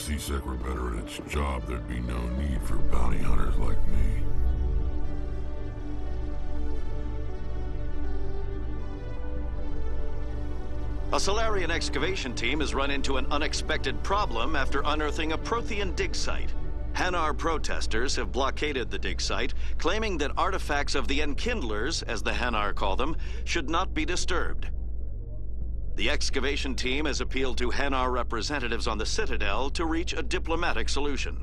C-Sec were better at its job, there'd be no need for bounty hunters like me. A Solarian excavation team has run into an unexpected problem after unearthing a Prothean dig site. Hanar protesters have blockaded the dig site, claiming that artifacts of the Enkindlers, as the Hanar call them, should not be disturbed. The excavation team has appealed to Hanar representatives on the Citadel to reach a diplomatic solution.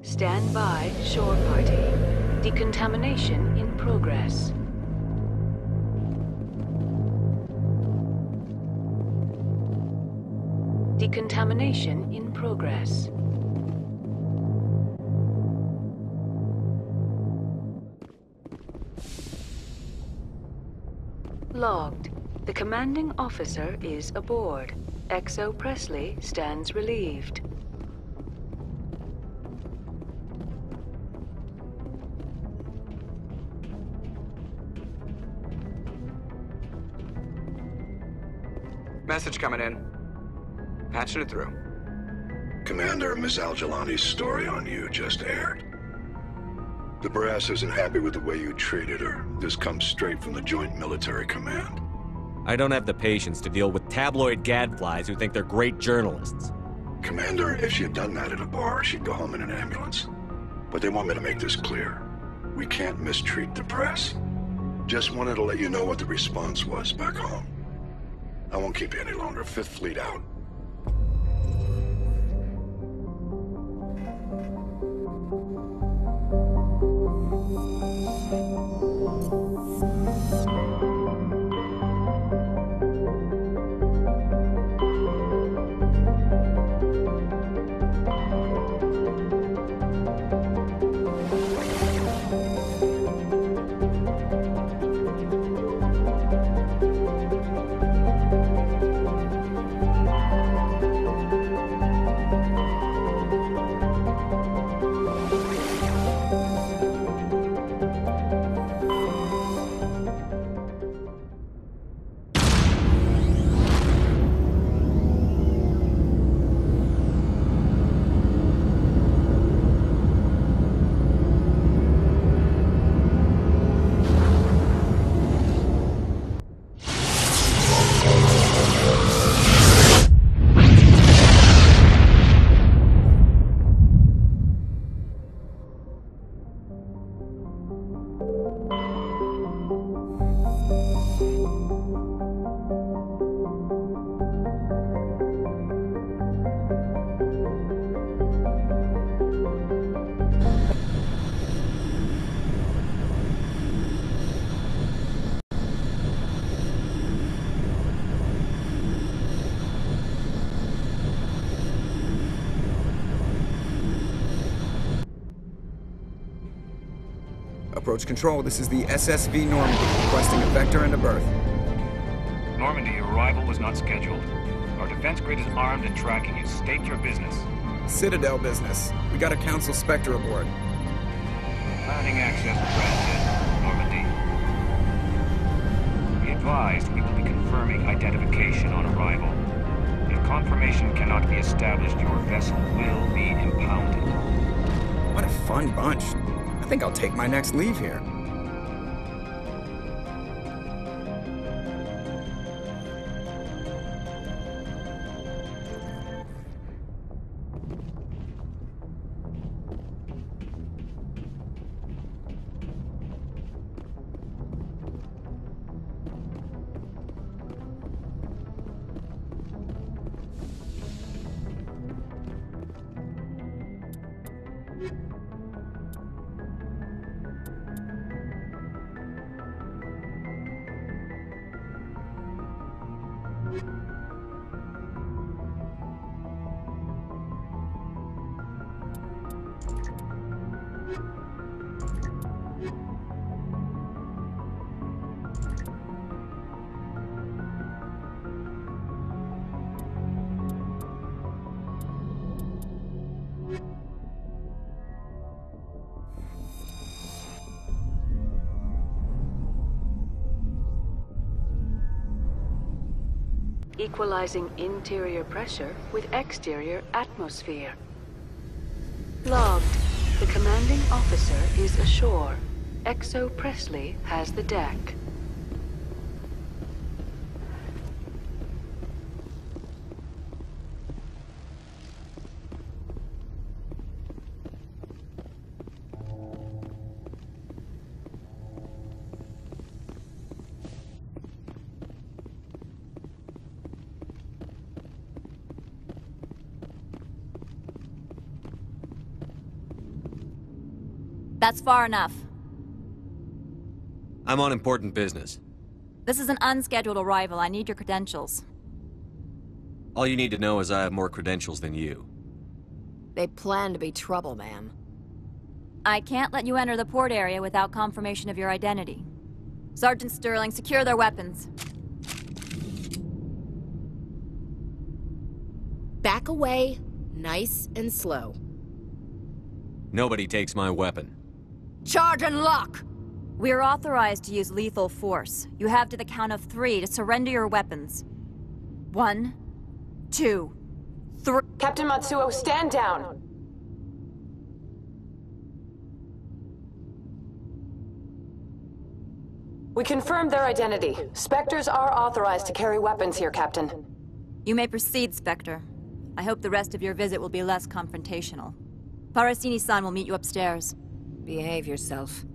Stand by, shore party. Decontamination in progress. Decontamination in progress. Logged. The commanding officer is aboard. XO Presley stands relieved. Message coming in. Patching it through. Commander, Miss Al-Jalani's story on you just aired. The brass isn't happy with the way you treated her. This comes straight from the Joint Military Command. I don't have the patience to deal with tabloid gadflies who think they're great journalists. Commander, if she had done that at a bar, she'd go home in an ambulance. But they want me to make this clear. We can't mistreat the press. Just wanted to let you know what the response was back home. I won't keep you any longer. Fifth Fleet out. Approach control, this is the SSV Normandy, requesting a vector and a berth. Normandy, your arrival was not scheduled. Our defense grid is armed and tracking you. State your business. Citadel business. We got a Council Spectre aboard. Planning access granted, Normandy. Be advised, we will be confirming identification on arrival. If confirmation cannot be established, your vessel will be impounded. What a fun bunch. I think I'll take my next leave here. equalizing interior pressure with exterior atmosphere. Logged. The commanding officer is ashore. XO Presley has the deck. That's far enough. I'm on important business. This is an unscheduled arrival. I need your credentials. All you need to know is I have more credentials than you. They plan to be trouble, ma'am. I can't let you enter the port area without confirmation of your identity. Sergeant Sterling, secure their weapons. Back away, nice and slow. Nobody takes my weapon. Charge and lock! We are authorized to use lethal force. You have to the count of 3 to surrender your weapons. 1, 2, 3. Captain Matsuo, stand down! We confirmed their identity. Spectres are authorized to carry weapons here, Captain. You may proceed, Spectre. I hope the rest of your visit will be less confrontational. Parasini-san will meet you upstairs. Behave yourself.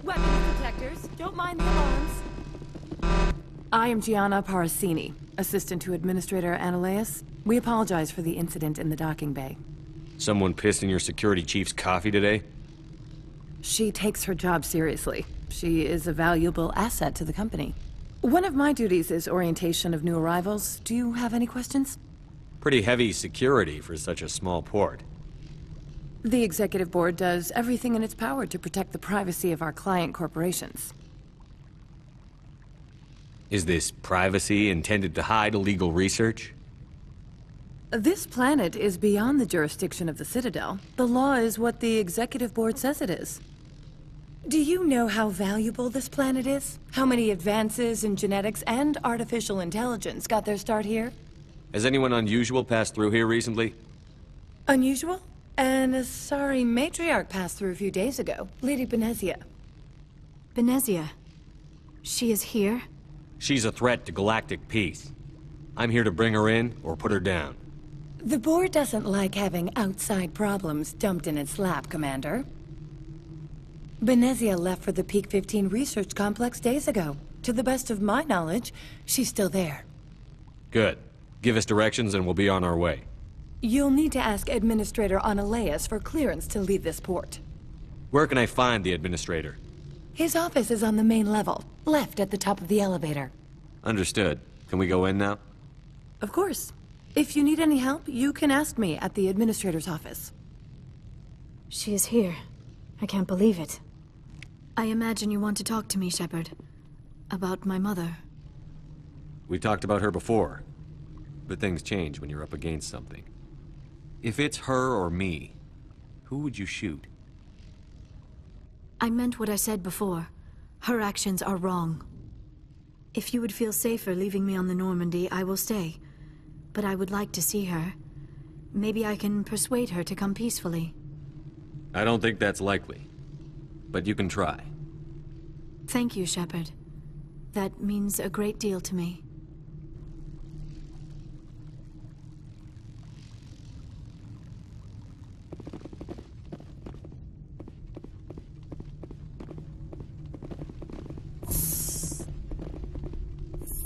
Weapons detectors, don't mind the alarms. I am Gianna Parasini, assistant to Administrator Ananias. We apologize for the incident in the docking bay. Someone pissed in your security chief's coffee today? She takes her job seriously. She is a valuable asset to the company. One of my duties is orientation of new arrivals. Do you have any questions? Pretty heavy security for such a small port. The Executive Board does everything in its power to protect the privacy of our client corporations. Is this privacy intended to hide illegal research? This planet is beyond the jurisdiction of the Citadel. The law is what the Executive Board says it is. Do you know how valuable this planet is? How many advances in genetics and artificial intelligence got their start here? Has anyone unusual passed through here recently? Unusual? And a sorry matriarch passed through a few days ago. Lady Benezia. Benezia? She is here? She's a threat to galactic peace. I'm here to bring her in or put her down. The board doesn't like having outside problems dumped in its lap, Commander. Benezia left for the Peak 15 research complex days ago. To the best of my knowledge, she's still there. Good. Give us directions and we'll be on our way. You'll need to ask Administrator Ananias for clearance to leave this port. Where can I find the Administrator? His office is on the main level, left at the top of the elevator. Understood. Can we go in now? Of course. If you need any help, you can ask me at the Administrator's office. She is here. I can't believe it. I imagine you want to talk to me, Shepard. About my mother. We talked about her before. But things change when you're up against something. If it's her or me, who would you shoot? I meant what I said before. Her actions are wrong. If you would feel safer leaving me on the Normandy, I will stay. But I would like to see her. Maybe I can persuade her to come peacefully. I don't think that's likely. But you can try. Thank you, Shepard. That means a great deal to me.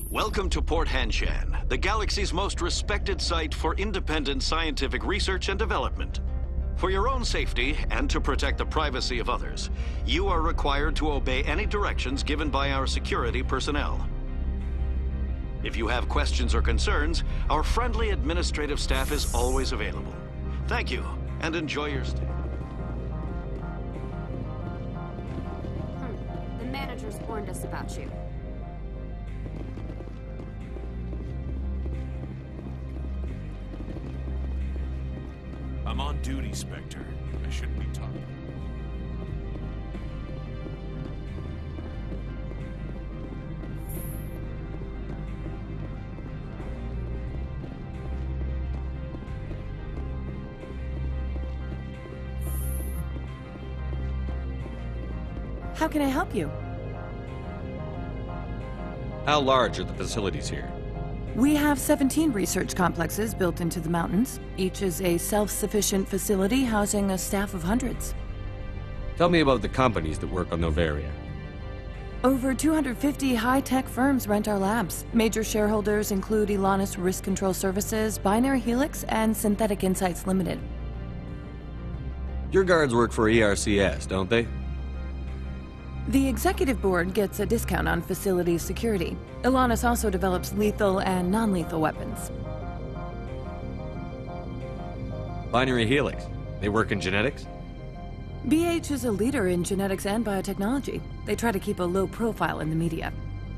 Welcome to Port Hanshan, the galaxy's most respected site for independent scientific research and development. For your own safety and to protect the privacy of others, you are required to obey any directions given by our security personnel. If you have questions or concerns, our friendly administrative staff is always available. Thank you, and enjoy your stay. The manager's warned us about you. see, Spectre. I shouldn't be talking. How can I help you? How large are the facilities here? We have 17 research complexes built into the mountains. Each is a self-sufficient facility housing a staff of hundreds. Tell me about the companies that work on Noveria. Over 250 high-tech firms rent our labs. Major shareholders include Elanus Risk Control Services, Binary Helix, and Synthetic Insights Limited. Your guards work for ERCS, don't they? The executive board gets a discount on facility security. Elanus also develops lethal and non-lethal weapons. Binary Helix. They work in genetics? BH is a leader in genetics and biotechnology. They try to keep a low profile in the media.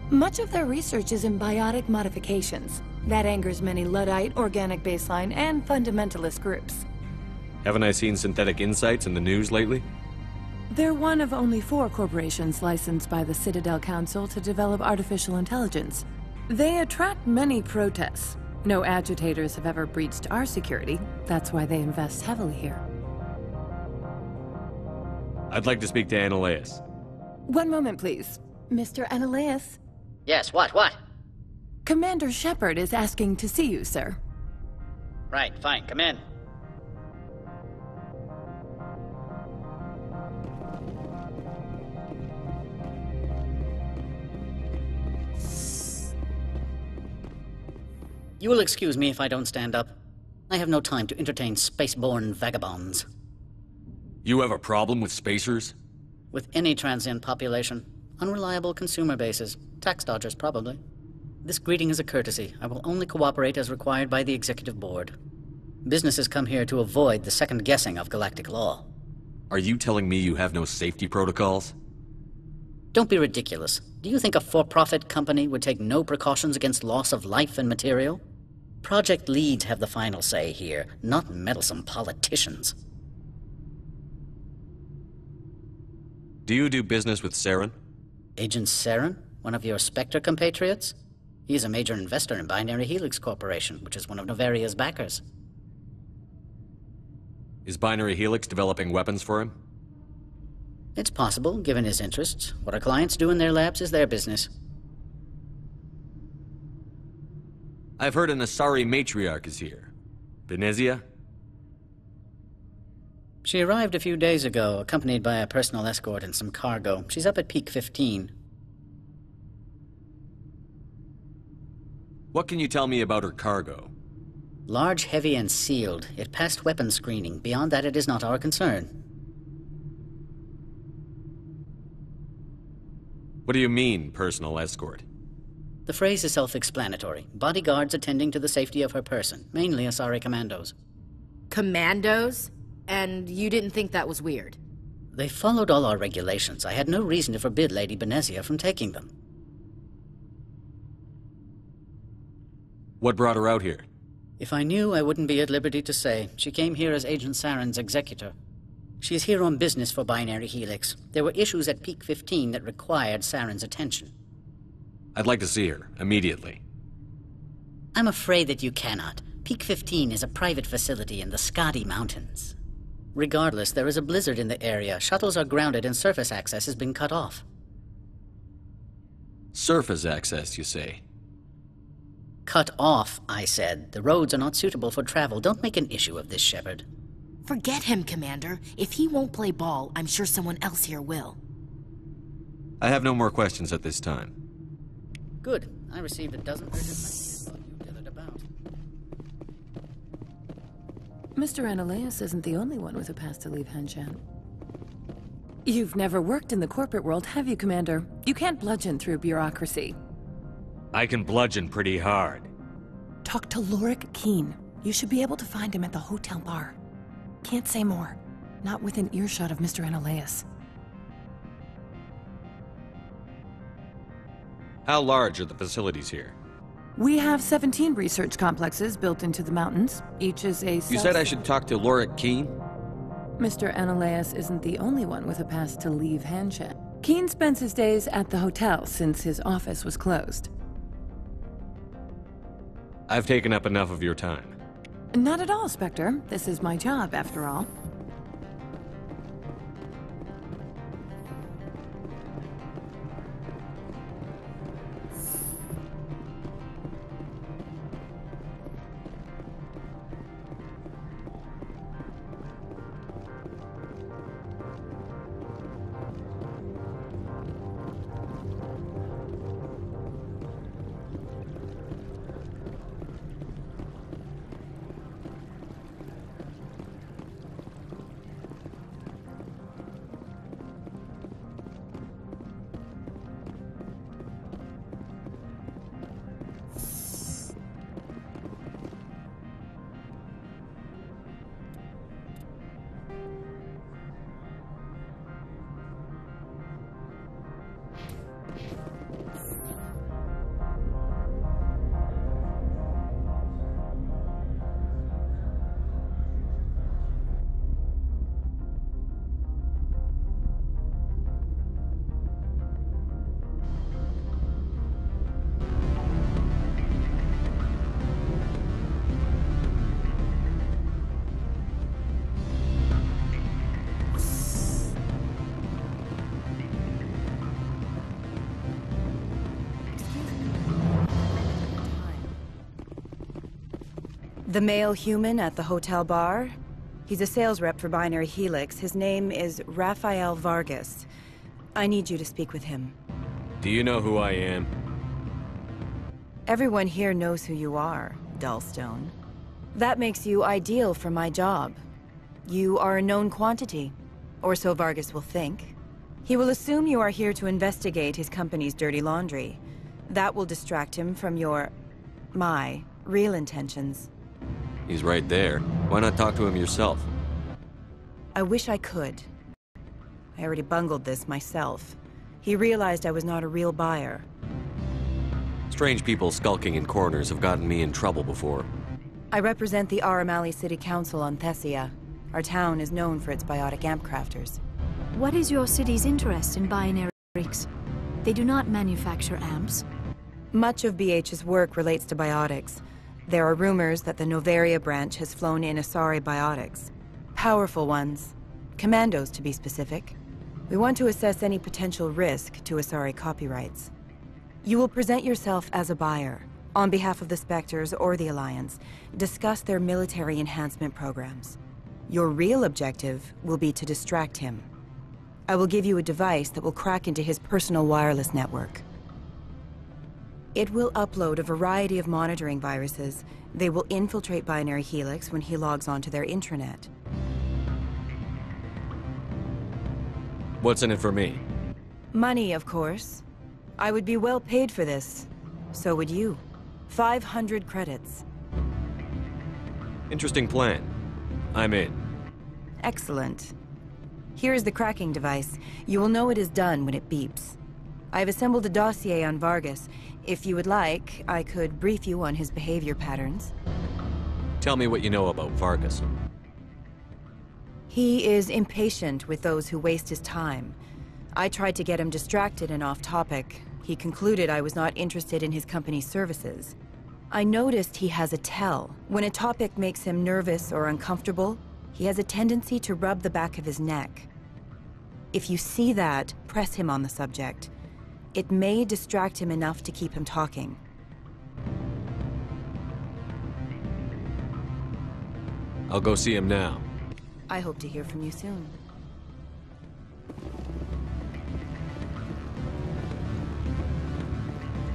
Much of their research is in biotic modifications. That angers many Luddite, organic baseline, and fundamentalist groups. Haven't I seen Synthetic Insights in the news lately? They're one of only 4 corporations licensed by the Citadel Council to develop artificial intelligence. They attract many protests. No agitators have ever breached our security. That's why they invest heavily here. I'd like to speak to Annaleus. One moment, please. Mr. Annaleus? Yes, what? Commander Shepard is asking to see you, sir. Right, fine, come in. You will excuse me if I don't stand up. I have no time to entertain spaceborne vagabonds. You have a problem with spacers? With any transient population. Unreliable consumer bases. Tax dodgers, probably. This greeting is a courtesy. I will only cooperate as required by the executive board. Businesses come here to avoid the second guessing of galactic law. Are you telling me you have no safety protocols? Don't be ridiculous. Do you think a for-profit company would take no precautions against loss of life and material? Project leads have the final say here, not meddlesome politicians. Do you do business with Saren? Agent Saren? One of your Spectre compatriots? He is a major investor in Binary Helix Corporation, which is one of Noveria's backers. Is Binary Helix developing weapons for him? It's possible, given his interests. What our clients do in their labs is their business. I've heard an Asari matriarch is here. Venezia? She arrived a few days ago, accompanied by a personal escort and some cargo. She's up at Peak 15. What can you tell me about her cargo? Large, heavy, and sealed. It passed weapons screening. Beyond that, it is not our concern. What do you mean, personal escort? The phrase is self-explanatory. Bodyguards attending to the safety of her person, mainly Asari commandos. Commandos? And you didn't think that was weird? They followed all our regulations. I had no reason to forbid Lady Benezia from taking them. What brought her out here? If I knew, I wouldn't be at liberty to say. She came here as Agent Saren's executor. She is here on business for Binary Helix. There were issues at Peak 15 that required Saren's attention. I'd like to see her, immediately. I'm afraid that you cannot. Peak 15 is a private facility in the Scotty Mountains. Regardless, there is a blizzard in the area. Shuttles are grounded and surface access has been cut off. Surface access, you say? Cut off, I said. The roads are not suitable for travel. Don't make an issue of this, Shepard. Forget him, Commander. If he won't play ball, I'm sure someone else here will. I have no more questions at this time. Good. I received a dozen urgent messages while you dithered about. Mr. Annaleus isn't the only one with a pass to leave Hanshan. You've never worked in the corporate world, have you, Commander? You can't bludgeon through bureaucracy. I can bludgeon pretty hard. Talk to Lorik Keen. You should be able to find him at the hotel bar. Can't say more. Not within earshot of Mr. Annaleus. How large are the facilities here? We have 17 research complexes built into the mountains. Each is a You said I should talk to Lorik Keen? Mr. Ananias isn't the only one with a pass to leave Hanshan. Keen spends his days at the hotel since his office was closed. I've taken up enough of your time. Not at all, Spectre. This is my job, after all. The male human at the hotel bar? He's a sales rep for Binary Helix. His name is Rafael Vargas. I need you to speak with him. Do you know who I am? Everyone here knows who you are, Dullstone. That makes you ideal for my job. You are a known quantity, or so Vargas will think. He will assume you are here to investigate his company's dirty laundry. That will distract him from my real intentions. He's right there. Why not talk to him yourself? I wish I could. I already bungled this myself. He realized I was not a real buyer. Strange people skulking in corners have gotten me in trouble before. I represent the Aramali City Council on Thessia. Our town is known for its biotic amp crafters. What is your city's interest in binary freaks? They do not manufacture amps. Much of BH's work relates to biotics. There are rumors that the Noveria branch has flown in Asari biotics. Powerful ones. Commandos, to be specific. We want to assess any potential risk to Asari copyrights. You will present yourself as a buyer, on behalf of the Spectres or the Alliance, discuss their military enhancement programs. Your real objective will be to distract him. I will give you a device that will crack into his personal wireless network. It will upload a variety of monitoring viruses. They will infiltrate Binary Helix when he logs onto their intranet. What's in it for me? Money, of course. I would be well paid for this. So would you. 500 credits. Interesting plan. I'm in. Excellent. Here is the cracking device. You will know it is done when it beeps. I've assembled a dossier on Vargas. If you would like, I could brief you on his behavior patterns. Tell me what you know about Vargas. He is impatient with those who waste his time. I tried to get him distracted and off topic. He concluded I was not interested in his company's services. I noticed he has a tell. When a topic makes him nervous or uncomfortable, he has a tendency to rub the back of his neck. If you see that, press him on the subject. It may distract him enough to keep him talking. I'll go see him now. I hope to hear from you soon.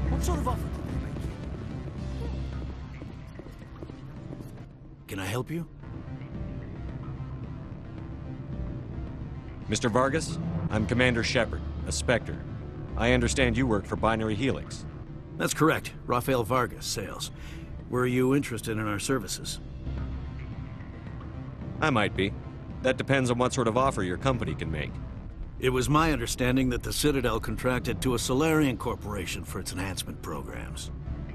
What sort of offer did they make you? Can I help you? Mr. Vargas, I'm Commander Shepard, a Spectre. I understand you work for Binary Helix. That's correct. Rafael Vargas, sales. Were you interested in our services? I might be. That depends on what sort of offer your company can make. It was my understanding that the Citadel contracted to a Solarian corporation for its enhancement programs.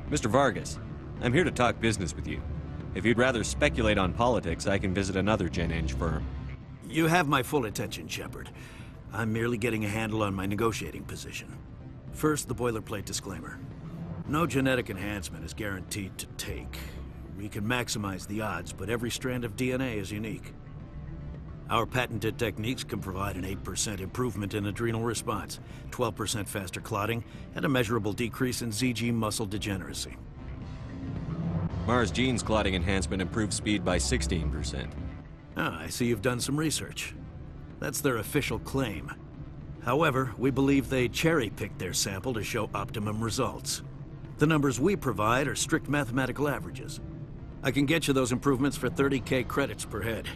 Mr. Vargas, I'm here to talk business with you. If you'd rather speculate on politics, I can visit another Gen Eng firm. You have my full attention, Shepard. I'm merely getting a handle on my negotiating position. First, the boilerplate disclaimer. No genetic enhancement is guaranteed to take. We can maximize the odds, but every strand of DNA is unique. Our patented techniques can provide an 8% improvement in adrenal response, 12% faster clotting, and a measurable decrease in ZG muscle degeneracy. Mars Gene's clotting enhancement improved speed by 16%. Ah, I see you've done some research. That's their official claim. However, we believe they cherry-picked their sample to show optimum results. The numbers we provide are strict mathematical averages. I can get you those improvements for 30K credits per head.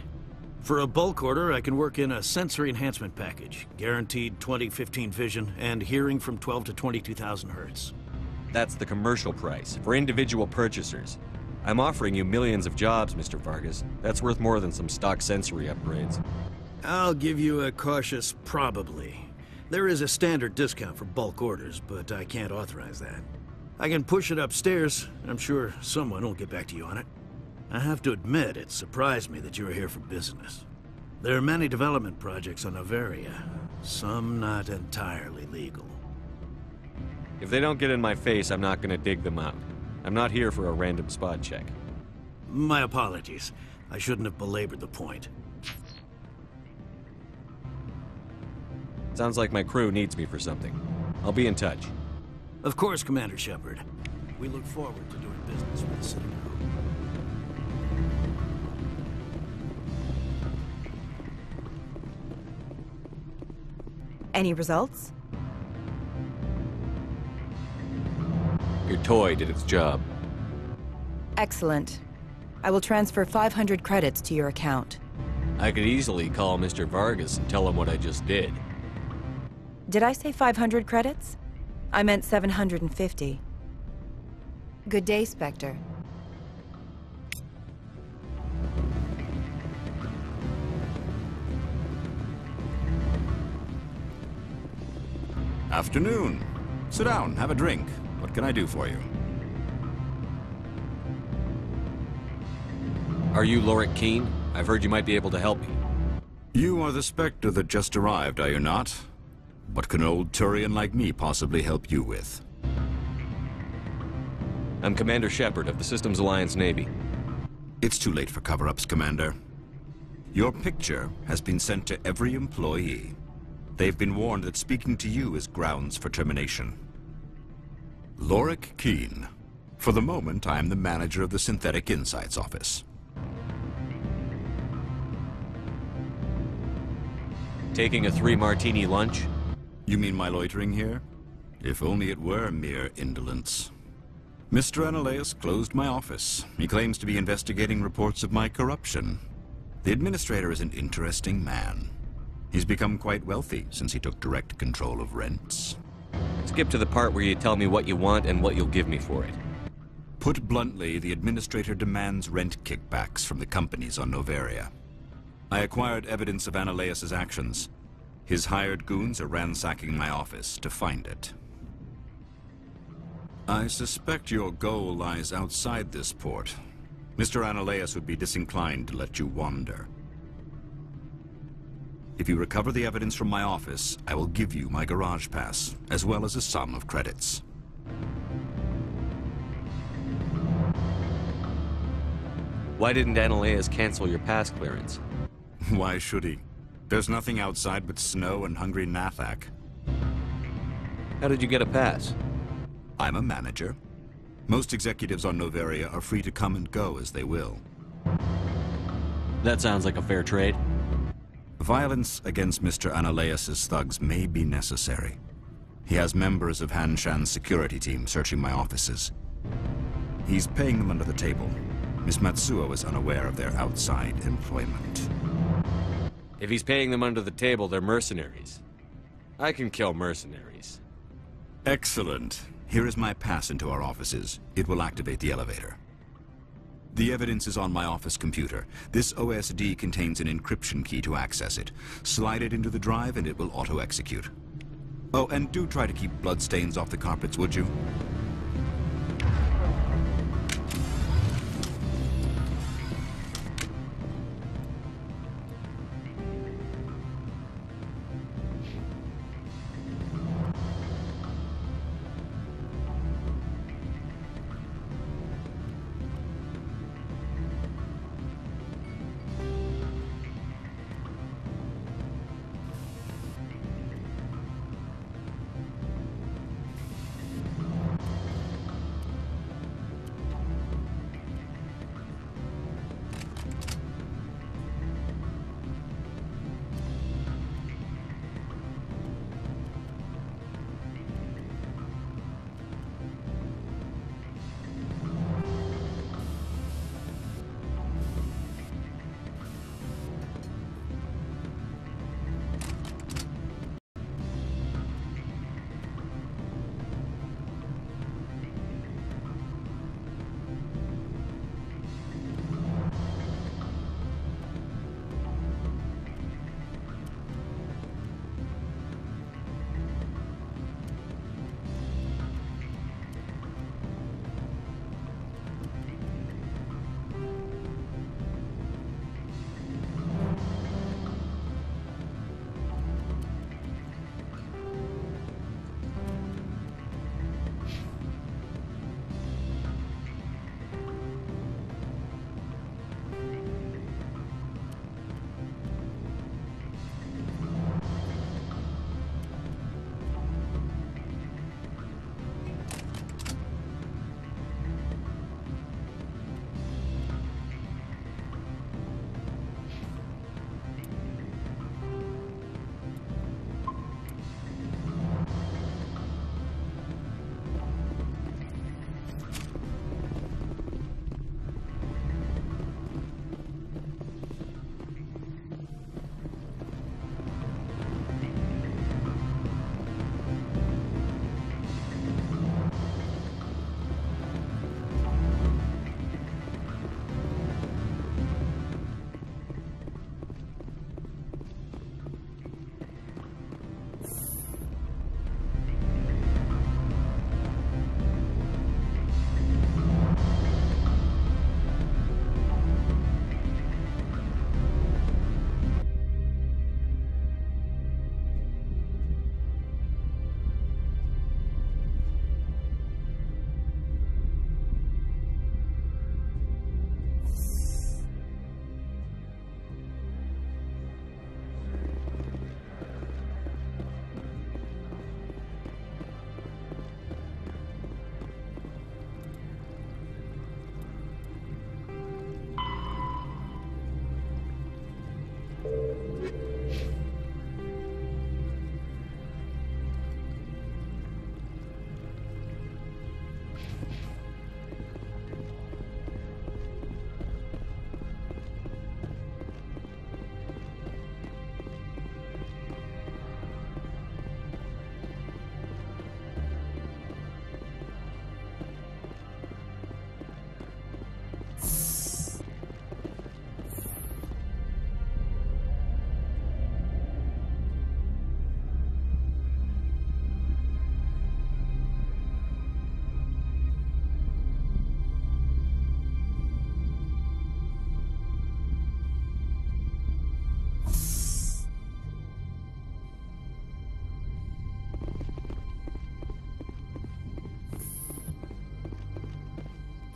For a bulk order, I can work in a sensory enhancement package, guaranteed 20/15 vision, and hearing from 12 to 22,000 hertz. That's the commercial price, for individual purchasers. I'm offering you millions of jobs, Mr. Vargas. That's worth more than some stock sensory upgrades. I'll give you a cautious probably. There is a standard discount for bulk orders, but I can't authorize that. I can push it upstairs. I'm sure someone will get back to you on it. I have to admit, it surprised me that you were here for business. There are many development projects on Noveria, some not entirely legal. If they don't get in my face, I'm not going to dig them out. I'm not here for a random spot check. My apologies. I shouldn't have belabored the point. Sounds like my crew needs me for something. I'll be in touch. Of course, Commander Shepard. We look forward to doing business with the Citadel. Any results? Your toy did its job. Excellent. I will transfer 500 credits to your account. I could easily call Mr. Vargas and tell him what I just did. Did I say 500 credits? I meant 750. Good day, Spectre. Afternoon. Sit down, have a drink. What can I do for you? Are you Lorik Keene? I've heard you might be able to help me. You are the Spectre that just arrived, are you not? What can an old Turian like me possibly help you with? I'm Commander Shepard of the Systems Alliance Navy. It's too late for cover-ups, Commander. Your picture has been sent to every employee. They've been warned that speaking to you is grounds for termination. Lorik Keene. For the moment, I am the manager of the Synthetic Insights Office. Taking a 3-martini lunch? You mean my loitering here? If only it were mere indolence. Mr. Analaeus closed my office. He claims to be investigating reports of my corruption. The administrator is an interesting man. He's become quite wealthy since he took direct control of rents. Skip to the part where you tell me what you want and what you'll give me for it. Put bluntly, the administrator demands rent kickbacks from the companies on Noveria. I acquired evidence of Analaeus' actions. His hired goons are ransacking my office to find it. I suspect your goal lies outside this port. Mr. Analaeus would be disinclined to let you wander. If you recover the evidence from my office, I will give you my garage pass, as well as a sum of credits. Why didn't Analaeus cancel your pass clearance? Why should he? There's nothing outside but snow and hungry Nathak. How did you get a pass? I'm a manager. Most executives on Noveria are free to come and go as they will. That sounds like a fair trade. Violence against Mr. Analaeus' thugs may be necessary. He has members of Hanshan's security team searching my offices. He's paying them under the table. Miss Matsuo is unaware of their outside employment. If he's paying them under the table, they're mercenaries. I can kill mercenaries. Excellent. Here is my pass into our offices. It will activate the elevator. The evidence is on my office computer. This OSD contains an encryption key to access it. Slide it into the drive and it will auto-execute. Oh, and do try to keep bloodstains off the carpets, would you?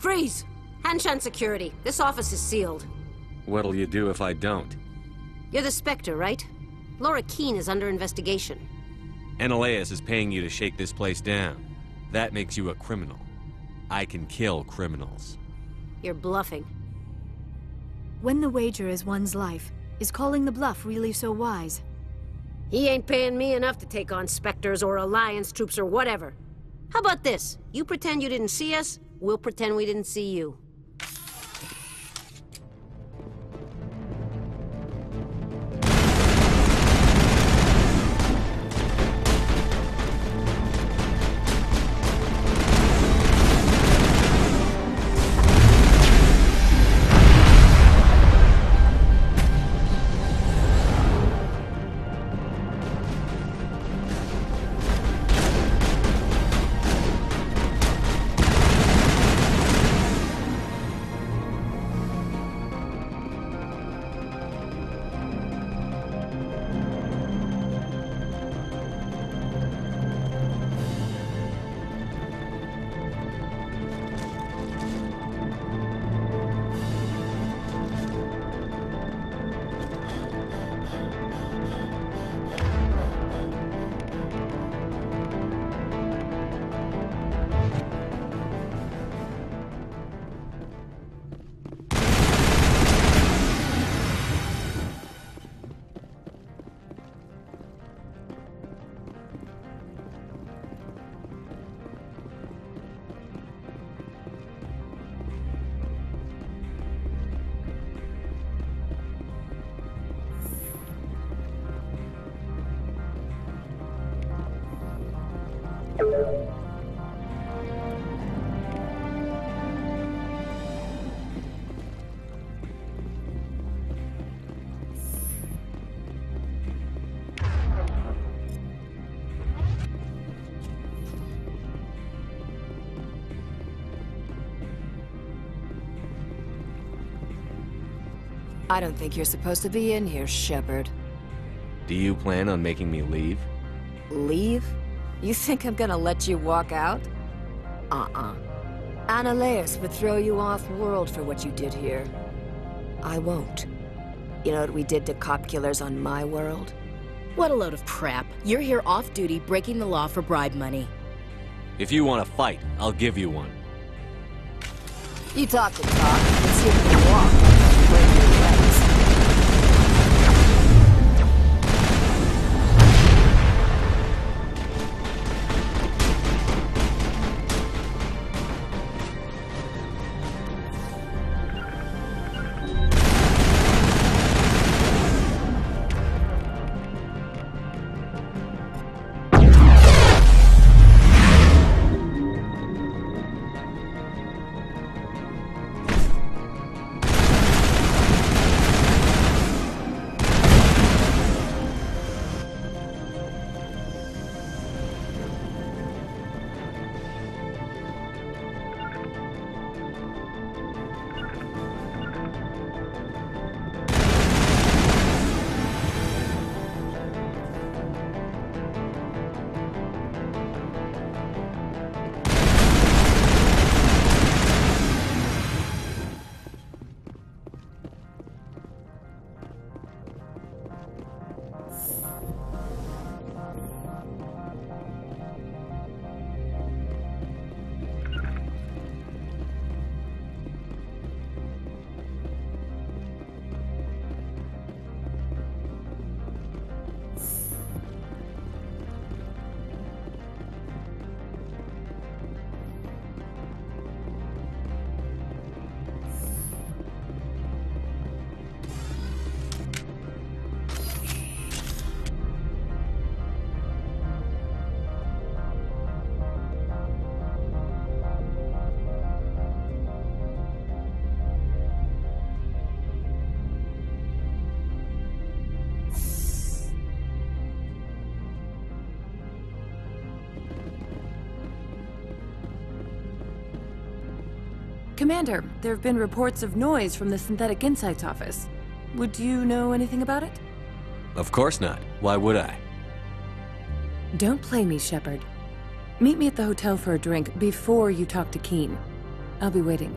Freeze! Hanshan security. This office is sealed. What'll you do if I don't? You're the Spectre, right? Laura Keene is under investigation. Ananias is paying you to shake this place down. That makes you a criminal. I can kill criminals. You're bluffing. When the wager is one's life, is calling the bluff really so wise? He ain't paying me enough to take on Spectres or Alliance troops or whatever. How about this? You pretend you didn't see us, we'll pretend we didn't see you. I don't think you're supposed to be in here, Shepard. Do you plan on making me leave? Leave? You think I'm gonna let you walk out? Uh-uh. Ananias would throw you off-world for what you did here. I won't. You know what we did to cop killers on my world? What a load of crap. You're here off-duty, breaking the law for bribe money. If you want to fight, I'll give you one. You talk the talk, and see if you can walk. Break your legs. Commander, there have been reports of noise from the Synthetic Insights office. Would you know anything about it? Of course not. Why would I? Don't play me, Shepard. Meet me at the hotel for a drink before you talk to Keene. I'll be waiting.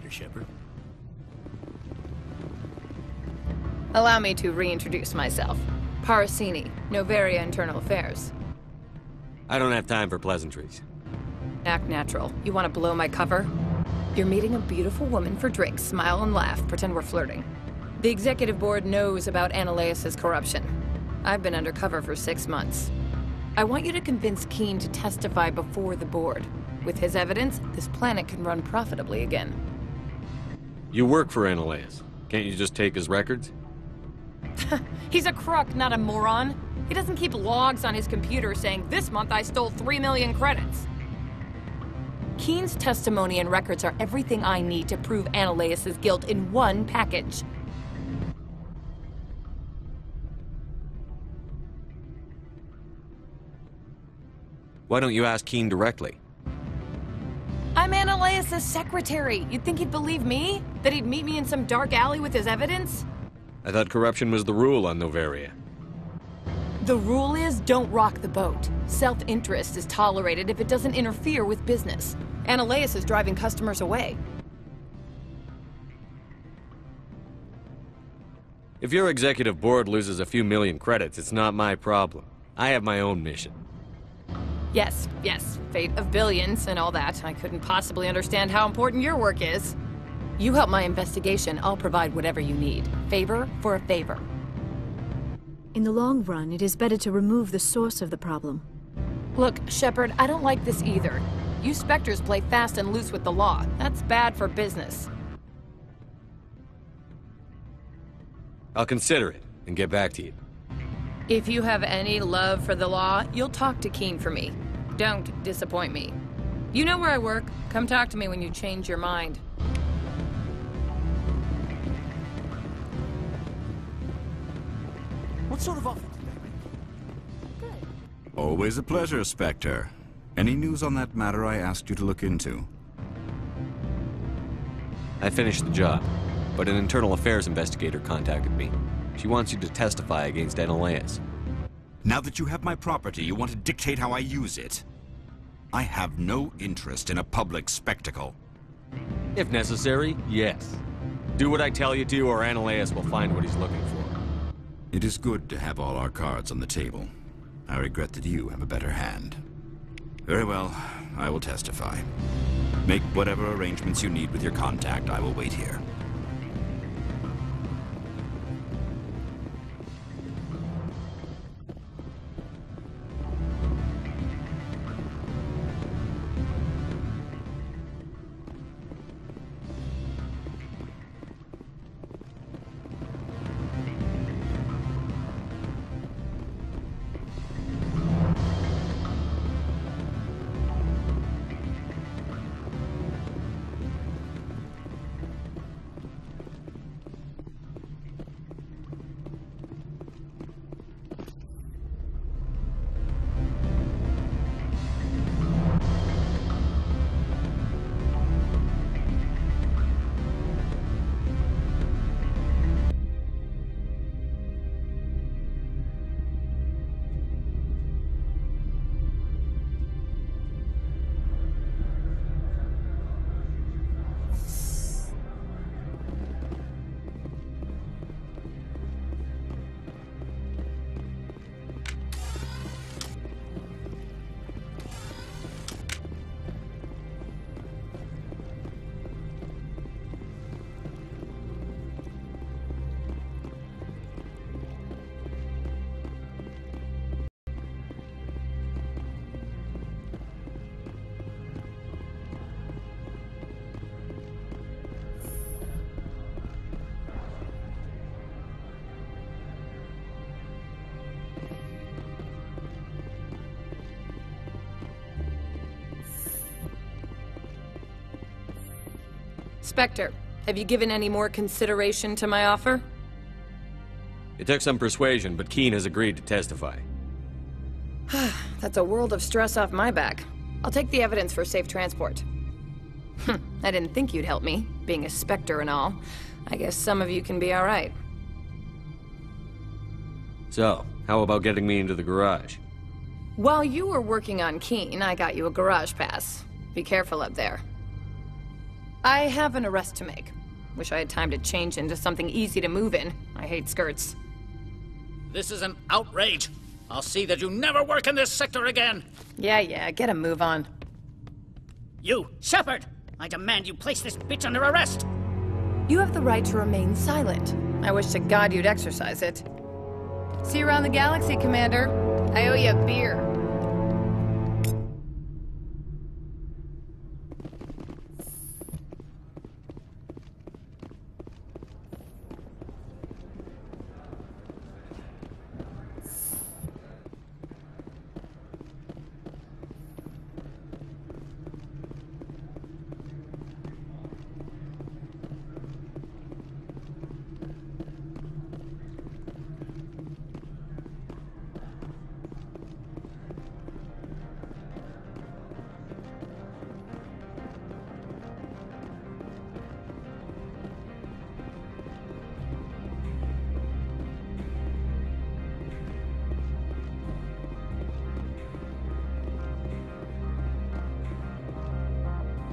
Shepard. Allow me to reintroduce myself. Parasini, Noveria Internal Affairs. I don't have time for pleasantries. Act natural. You want to blow my cover? You're meeting a beautiful woman for drinks. Smile and laugh. Pretend we're flirting. The executive board knows about Analeus' corruption. I've been undercover for 6 months. I want you to convince Keen to testify before the board. With his evidence, this planet can run profitably again. You work for Analeus. Can't you just take his records? He's a crook, not a moron. He doesn't keep logs on his computer saying, "This month I stole 3 million credits." Keen's testimony and records are everything I need to prove Analeus' guilt in one package. Why don't you ask Keen directly? I'm Analeus' secretary. You'd think he'd believe me? That he'd meet me in some dark alley with his evidence? I thought corruption was the rule on Noveria. The rule is, don't rock the boat. Self-interest is tolerated if it doesn't interfere with business. Analeus is driving customers away. If your executive board loses a few million credits, it's not my problem. I have my own mission. Yes, fate of billions and all that. I couldn't possibly understand how important your work is. You help my investigation, I'll provide whatever you need. Favor for a favor. In the long run, it is better to remove the source of the problem. Look, Shepard, I don't like this either. You Spectres play fast and loose with the law. That's bad for business. I'll consider it and get back to you. If you have any love for the law, you'll talk to Keen for me. Don't disappoint me. You know where I work. Come talk to me when you change your mind. What sort of offer? Always a pleasure, Spectre. Any news on that matter I asked you to look into? I finished the job, but an internal affairs investigator contacted me. She wants you to testify against Analeus. Now that you have my property, you want to dictate how I use it? I have no interest in a public spectacle. If necessary, yes. Do what I tell you to, or Analeus will find what he's looking for. It is good to have all our cards on the table. I regret that you have a better hand. Very well, I will testify. Make whatever arrangements you need with your contact. I will wait here. Spectre, have you given any more consideration to my offer? It took some persuasion, but Keen has agreed to testify. That's a world of stress off my back. I'll take the evidence for safe transport. I didn't think you'd help me, being a Spectre and all. I guess some of you can be alright. So, how about getting me into the garage? While you were working on Keen, I got you a garage pass. Be careful up there. I have an arrest to make. Wish I had time to change into something easy to move in. I hate skirts. This is an outrage. I'll see that you never work in this sector again. Yeah, get a move on. You, Shepard! I demand you place this bitch under arrest! You have the right to remain silent. I wish to God you'd exercise it. See you around the galaxy, Commander. I owe you a beer.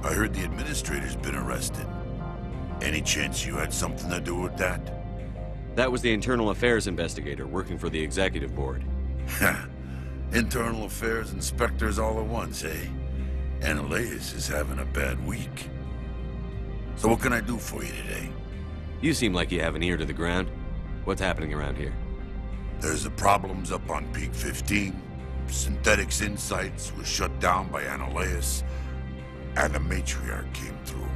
I heard the administrator's been arrested. Any chance you had something to do with that? That was the internal affairs investigator working for the executive board. Internal affairs inspectors all at once, eh? Annaleus is having a bad week. So what can I do for you today? You seem like you have an ear to the ground. What's happening around here? There's the problems up on Peak 15. Synthetics Insights was shut down by Annaleus. And the matriarch came through.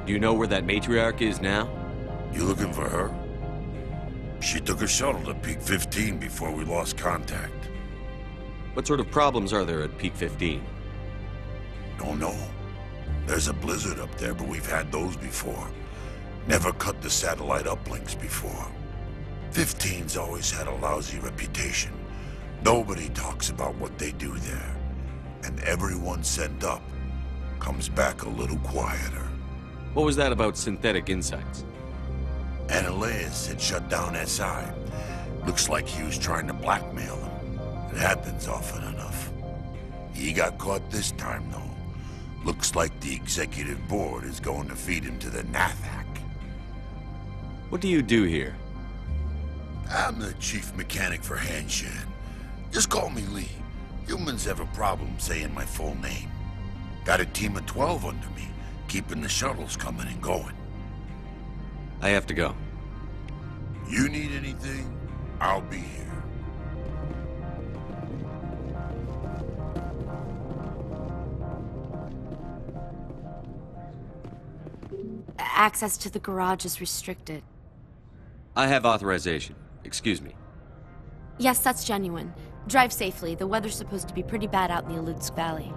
Do you know where that matriarch is now? You looking for her? She took a shuttle to Peak 15 before we lost contact. What sort of problems are there at Peak 15? Don't know. There's a blizzard up there, but we've had those before. Never cut the satellite uplinks before. 15's always had a lousy reputation. Nobody talks about what they do there. And everyone sent up comes back a little quieter. What was that about Synthetic Insights? Annaleus had shut down SI. Looks like he was trying to blackmail them. It happens often enough. He got caught this time, though. Looks like the executive board is going to feed him to the Nathak. What do you do here? I'm the chief mechanic for Hanshan. Just call me Lee. Humans have a problem saying my full name. Got a team of 12 under me, keeping the shuttles coming and going. I have to go. You need anything, I'll be here. Access to the garage is restricted. I have authorization. Excuse me. Yes, that's genuine. Drive safely. The weather's supposed to be pretty bad out in the Alutsk Valley.